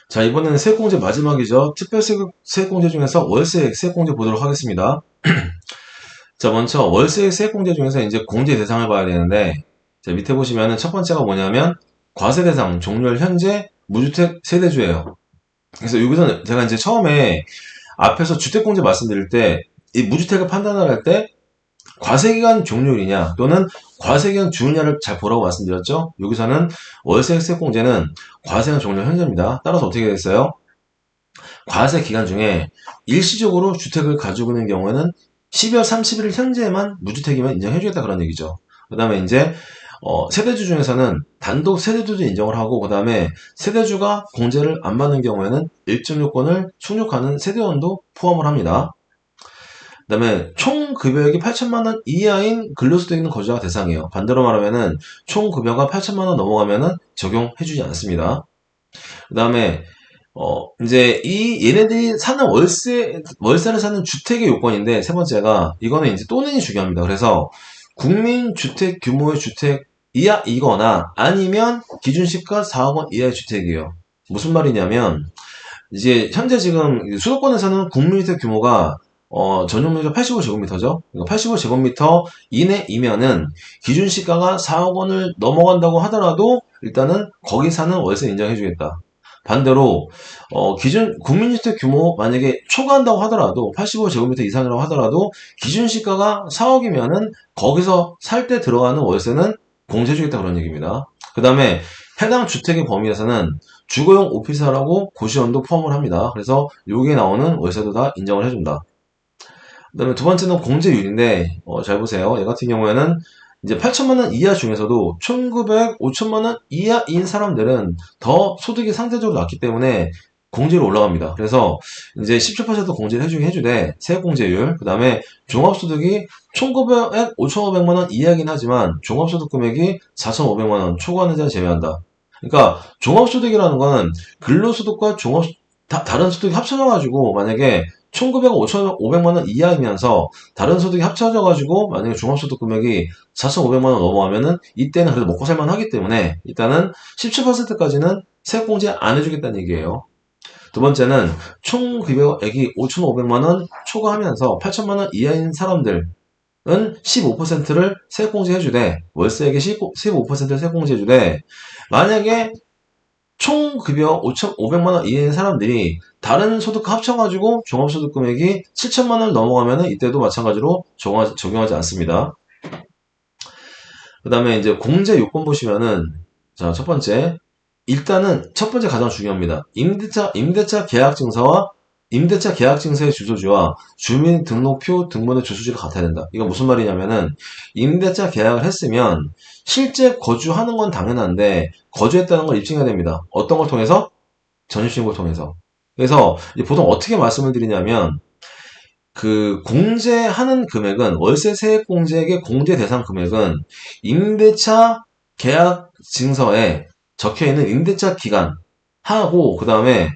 자, 이번에는 세액공제 마지막이죠. 특별세액공제 중에서 월세액 세액공제 보도록 하겠습니다. 자, 먼저 월세액 세액공제 중에서 이제 공제 대상을 봐야 되는데, 자, 밑에 보시면은 첫 번째가 뭐냐면 과세 대상 종료율 현재 무주택 세대주예요. 그래서 여기서는 제가 이제 처음에 앞에서 주택공제 말씀드릴 때 이 무주택을 판단을 할 때 과세기간 종료율이냐 또는 과세기간 주느냐를 잘 보라고 말씀드렸죠. 여기서는 월세액 세액공제는 과세기간 종료 현재입니다. 따라서 어떻게 됐어요? 과세 기간 중에 일시적으로 주택을 가지고 있는 경우에는 12월 31일 현재만 무주택이면 인정해주겠다 그런 얘기죠. 그 다음에 이제 세대주 중에서는 단독 세대주도 인정을 하고 그 다음에 세대주가 공제를 안 받는 경우에는 일정 요건을 충족하는 세대원도 포함을 합니다. 그 다음에 총 급여액이 8천만 원 이하인 근로소득 있는 거주자가 대상이에요. 반대로 말하면은 총 급여가 8천만 원 넘어가면은 적용해주지 않습니다. 그 다음에 이제 얘네들이 사는 월세를 사는 주택의 요건인데 세 번째가 이거는 이제 또는이 중요합니다. 그래서 국민주택 규모의 주택 이하이거나 아니면 기준시가 4억 원 이하의 주택이에요. 무슨 말이냐면 이제 현재 지금 수도권에서는 국민주택 규모가 전용면적 85제곱미터죠. 85제곱미터 이내이면은 기준시가가 4억 원을 넘어간다고 하더라도 일단은 거기 사는 월세 인정해주겠다. 반대로 기준 국민주택 규모 만약에 초과한다고 하더라도 85제곱미터 이상이라고 하더라도 기준시가가 4억이면은 거기서 살 때 들어가는 월세는 공제해주겠다 그런 얘기입니다. 그 다음에 해당 주택의 범위에서는 주거용 오피스하라고 고시원도 포함을 합니다. 그래서 여기에 나오는 월세도 다 인정을 해준다. 그 다음에 두 번째는 공제율인데 잘 보세요. 얘 같은 경우에는 이제 8천만 원 이하 중에서도 1,900, 5천만 원 이하인 사람들은 더 소득이 상대적으로 낮기 때문에 공제로 올라갑니다. 그래서 이제 17% 공제를 해주긴 해주되 세액공제율, 그 다음에 종합소득이 1,900에 5,500만 원 이하긴 하지만 종합소득 금액이 4,500만 원 초과하는 자를 제외한다. 그러니까 종합소득이라는 거는 근로소득과 다른 소득이 합쳐져가지고 만약에 1,900원, 5,500만 원 이하이면서 다른 소득이 합쳐져가지고 만약에 종합소득 금액이 4,500만 원 넘어가면은 이때는 그래도 먹고 살만 하기 때문에 일단은 17%까지는 세액공제 안 해주겠다는 얘기예요. 두 번째는 총 급여액이 5,500만 원 초과하면서 8천만 원 이하인 사람들은 15%를 세액공제 해주되 월세액의 15%를 세액공제 해주되 만약에 총 급여 5,500만 원 이하인 사람들이 다른 소득과 합쳐가지고 종합소득 금액이 7천만 원을 넘어가면은 이때도 마찬가지로 적용하지 않습니다. 그 다음에 이제 공제 요건 보시면은 자, 첫 번째 일단은 첫 번째 가장 중요합니다. 임대차 계약증서와 임대차 계약증서의 주소지와 주민등록표 등본의 주소지가 같아야 된다. 이건 무슨 말이냐면은 임대차 계약을 했으면 실제 거주하는 건 당연한데 거주했다는 걸 입증해야 됩니다. 어떤 걸 통해서? 전입신고를 통해서. 그래서 보통 어떻게 말씀을 드리냐면 그 공제하는 금액은 월세 세액 공제액의 공제 대상 금액은 임대차 계약 증서에 적혀 있는 임대차 기간 하고 그 다음에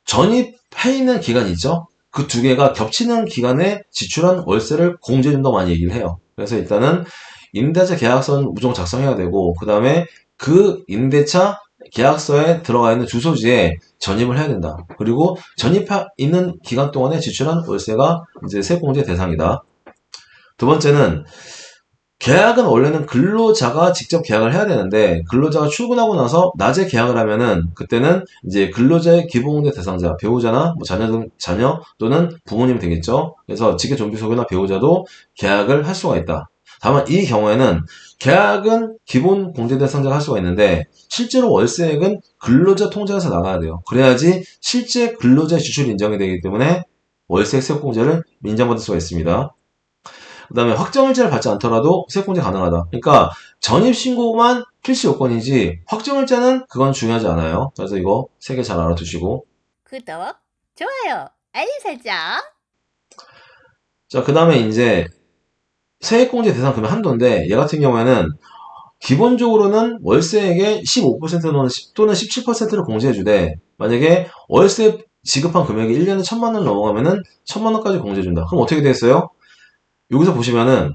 전입해 있는 기간이 있죠. 그 두 개가 겹치는 기간에 지출한 월세를 공제해준다고 많이 얘기를 해요. 그래서 일단은 임대차 계약서는 무조건 작성해야 되고 그 다음에 그 임대차 계약서에 들어가 있는 주소지에 전입을 해야 된다. 그리고 전입해 있는 기간 동안에 지출한 월세가 이제 세액공제 대상이다. 두 번째는 계약은 원래는 근로자가 직접 계약을 해야 되는데 근로자가 출근하고 나서 낮에 계약을 하면은 그때는 이제 근로자의 기본공제 대상자 배우자나 뭐 자녀 또는 부모님이 되겠죠. 그래서 직계존비속이나 배우자도 계약을 할 수가 있다. 다만 이 경우에는 계약은 기본 공제 대상자가 할 수가 있는데 실제로 월세액은 근로자 통장에서 나가야 돼요. 그래야지 실제 근로자 지출이 인정이 되기 때문에 월세액 세액공제를 인정받을 수가 있습니다. 그 다음에 확정일자를 받지 않더라도 세액공제 가능하다. 그러니까 전입신고만 필수 요건이지 확정일자는 그건 중요하지 않아요. 그래서 이거 세 개 잘 알아두시고 구독, 좋아요, 알림 설정. 자, 그 다음에 이제 세액공제 대상 금액 한도인데 얘 같은 경우에는 기본적으로는 월세액의 15% 또는 17%를 공제해주되 만약에 월세 지급한 금액이 1년에 1,000만 원 넘어가면은 1,000만 원까지 공제해준다. 그럼 어떻게 됐어요? 여기서 보시면은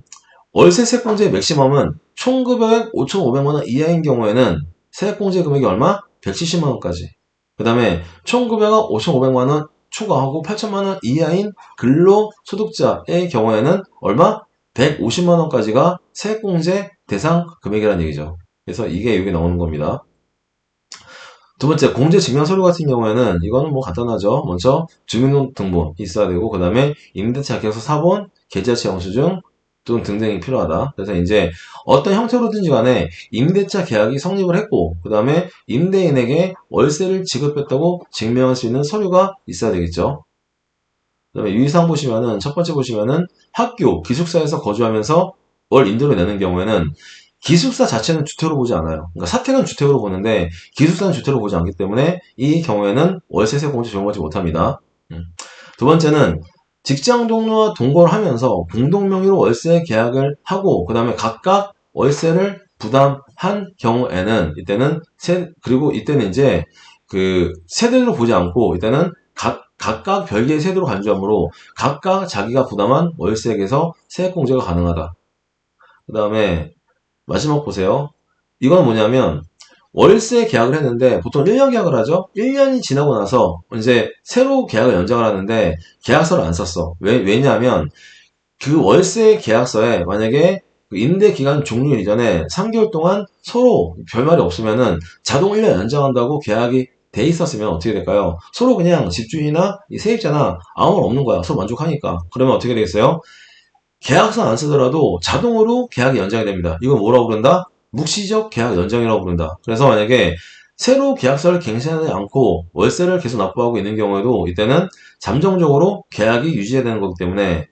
월세 세액공제 맥시멈은 총 급여액 5,500만 원 이하인 경우에는 세액공제 금액이 얼마? 170만 원까지. 그 다음에 총 금액은 5,500만 원 초과하고 8천만 원 이하인 근로소득자의 경우에는 얼마? 150만 원까지가 세액공제 대상 금액이라는 얘기죠. 그래서 이게 여기 나오는 겁니다. 두 번째, 공제증명서류 같은 경우에는 이거는 뭐 간단하죠. 먼저 주민등록번호 있어야 되고, 그 다음에 임대차 계약서 사본, 계좌이체 영수증 등등이 필요하다. 그래서 이제 어떤 형태로든지 간에 임대차 계약이 성립을 했고, 그 다음에 임대인에게 월세를 지급했다고 증명할 수 있는 서류가 있어야 되겠죠. 그 다음에 유의사항 보시면은, 첫 번째 보시면은 학교, 기숙사에서 거주하면서 월 임대료 내는 경우에는 기숙사 자체는 주택으로 보지 않아요. 그러니까 사택은 주택으로 보는데 기숙사는 주택으로 보지 않기 때문에 이 경우에는 월세세 공제 적용하지 못합니다. 두 번째는 직장 동료와 동거를 하면서 공동 명의로 월세 계약을 하고 그 다음에 각각 월세를 부담한 경우에는 이때는 그리고 이때는 이제 그 세대로 보지 않고 이때는 각각 별개의 세대로 간주하므로 각각 자기가 부담한 월세액에서 세액 공제가 가능하다. 그 다음에 마지막 보세요. 이건 뭐냐면 월세 계약을 했는데 보통 1년 계약을 하죠. 1년이 지나고 나서 이제 새로 계약을 연장을 하는데 계약서를 안 썼어. 왜냐하면 그 월세 계약서에 만약에 그 임대 기간 종료 이전에 3개월 동안 서로 별말이 없으면은 자동 1년 연장한다고 계약이 돼 있었으면 어떻게 될까요? 서로 그냥 집주인이나 이 세입자나 아무 말 없는 거야. 서로 만족하니까. 그러면 어떻게 되겠어요? 계약서 안 쓰더라도 자동으로 계약이 연장이 됩니다. 이건 뭐라고 부른다? 묵시적 계약 연장이라고 부른다. 그래서 만약에 새로 계약서를 갱신하지 않고 월세를 계속 납부하고 있는 경우에도 이때는 잠정적으로 계약이 유지해야 되는 거기 때문에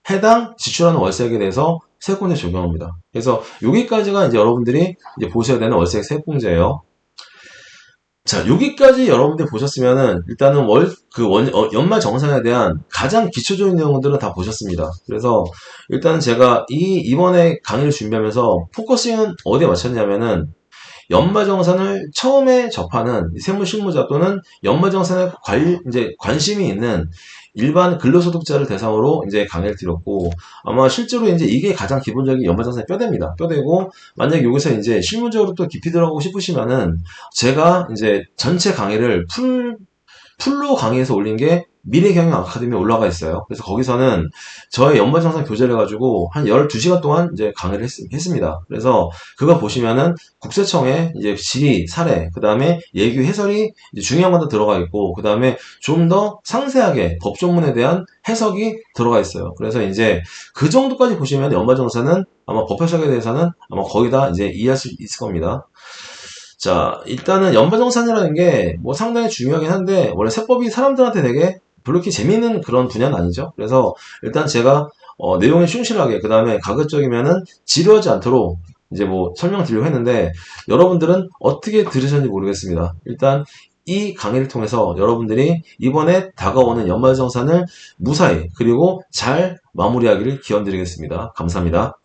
해당 지출하는 월세액에 대해서 세액공제 적용합니다. 그래서 여기까지가 이제 여러분들이 이제 보셔야 되는 월세액 세액공제예요. 자, 여기까지 여러분들 보셨으면은 일단은 연말 정산에 대한 가장 기초적인 내용들은 다 보셨습니다. 그래서 일단은 제가 이번에 강의를 준비하면서 포커싱은 어디에 맞췄냐면은 연말정산을 처음에 접하는 세무실무자 또는 연말정산에 이제 관심이 있는 일반 근로소득자를 대상으로 이제 강의를 드렸고, 아마 실제로 이제 이게 가장 기본적인 연말정산의 뼈대입니다. 뼈대고, 만약에 여기서 이제 실무적으로 또 깊이 들어가고 싶으시면은, 제가 이제 전체 강의를 풀로 강의해서 올린 게 미래경영 아카데미에 올라가 있어요. 그래서 거기서는 저의 연말정산 교재를 해가지고 한 12시간 동안 이제 강의를 했습니다. 그래서 그거 보시면은 국세청의 이제 질의, 사례, 그 다음에 예규 해설이 이제 중요한 것도 들어가 있고, 그 다음에 좀 더 상세하게 법조문에 대한 해석이 들어가 있어요. 그래서 이제 그 정도까지 보시면 연말정산은 아마 법해석에 대해서는 아마 거의 다 이제 이해할 수 있을 겁니다. 자, 일단은 연말정산이라는 게 뭐 상당히 중요하긴 한데, 원래 세법이 사람들한테 되게 별로 이렇게 재미있는 그런 분야는 아니죠. 그래서 일단 제가 내용이 충실하게, 그 다음에 가급적이면은 지루하지 않도록 이제 뭐 설명드리려고 했는데, 여러분들은 어떻게 들으셨는지 모르겠습니다. 일단 이 강의를 통해서 여러분들이 이번에 다가오는 연말정산을 무사히 그리고 잘 마무리하기를 기원드리겠습니다. 감사합니다.